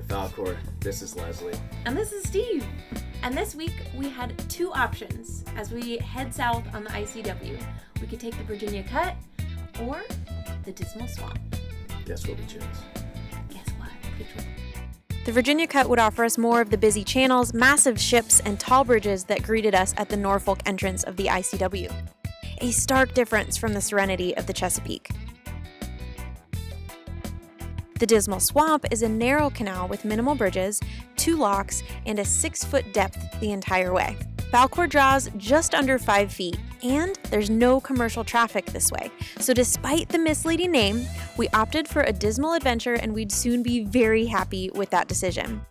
Falkor. This is Leslie. And this is Steve. And this week we had two options as we head south on the ICW. We could take the Virginia Cut or the Dismal Swamp. Guess what we chose? Guess what? Which one? The Virginia Cut would offer us more of the busy channels, massive ships, and tall bridges that greeted us at the Norfolk entrance of the ICW. A stark difference from the serenity of the Chesapeake. The Dismal Swamp is a narrow canal with minimal bridges, 2 locks, and a 6-foot depth the entire way. Falkor draws just under 5 feet, and there's no commercial traffic this way. So despite the misleading name, we opted for a dismal adventure, and we'd soon be very happy with that decision.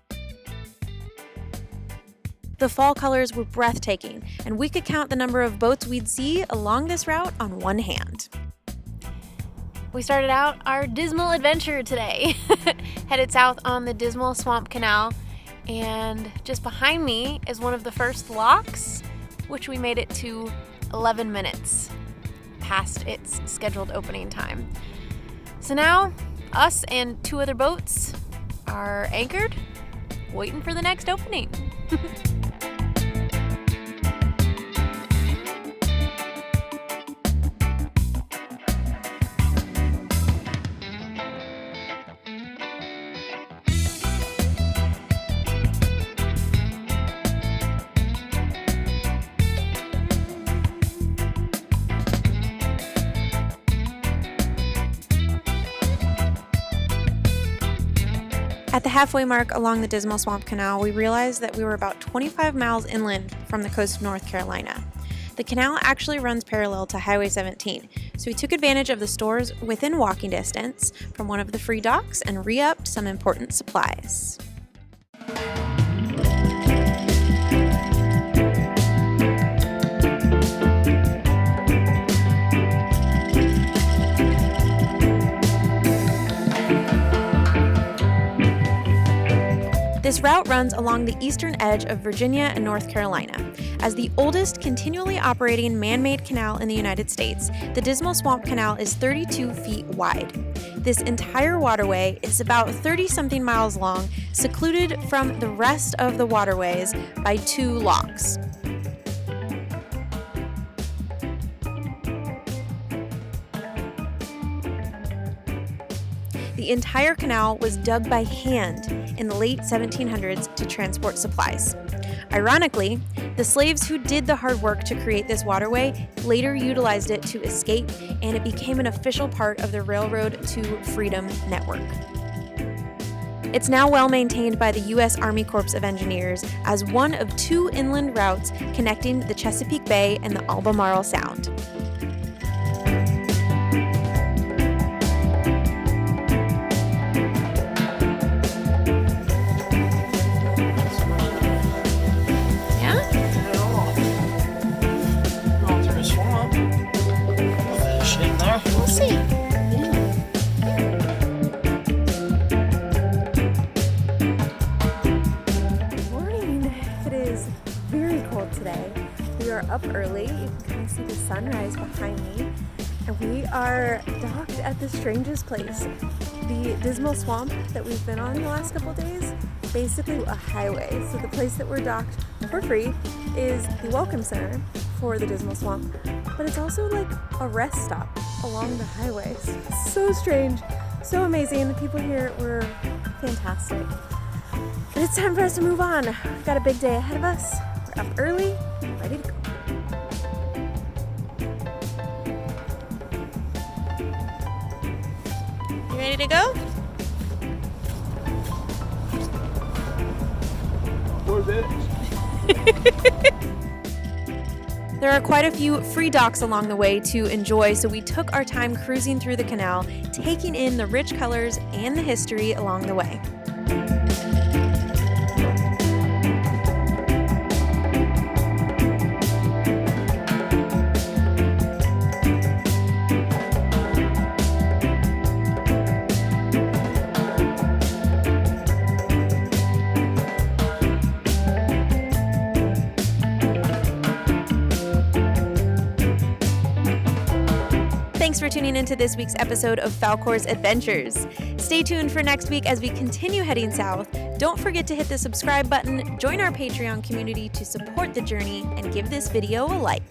The fall colors were breathtaking, and we could count the number of boats we'd see along this route on one hand. We started out our dismal adventure today, headed south on the Dismal Swamp Canal, and just behind me is one of the first locks, which we made it to 11 minutes past its scheduled opening time. So now, us and 2 other boats are anchored, waiting for the next opening. At the halfway mark along the Dismal Swamp Canal, we realized that we were about 25 miles inland from the coast of North Carolina. The canal actually runs parallel to Highway 17, so we took advantage of the stores within walking distance from one of the free docks and re-upped some important supplies. This route runs along the eastern edge of Virginia and North Carolina. As the oldest continually operating man-made canal in the United States, the Dismal Swamp Canal is 32 feet wide. This entire waterway is about 30-something miles long, secluded from the rest of the waterways by 2 locks. The entire canal was dug by hand in the late 1700s to transport supplies. Ironically, the slaves who did the hard work to create this waterway later utilized it to escape, and it became an official part of the Railroad to Freedom network. It's now well maintained by the U.S. Army Corps of Engineers as one of 2 inland routes connecting the Chesapeake Bay and the Albemarle Sound. Up early, you can kind of see the sunrise behind me, and we are docked at the strangest place. The Dismal Swamp that we've been on the last couple of days, basically a highway. So the place that we're docked for free is the Welcome Center for the Dismal Swamp, but it's also like a rest stop along the highway. So strange, so amazing. The people here were fantastic. But it's time for us to move on. We've got a big day ahead of us. We're up early, ready to go. Ready to go? There are quite a few free docks along the way to enjoy, so we took our time cruising through the canal, taking in the rich colors and the history along the way. Thanks for tuning into this week's episode of Falkor's Adventures. Stay tuned for next week as we continue heading south Don't forget to hit the subscribe button, join our Patreon community to support the journey, and give this video a like.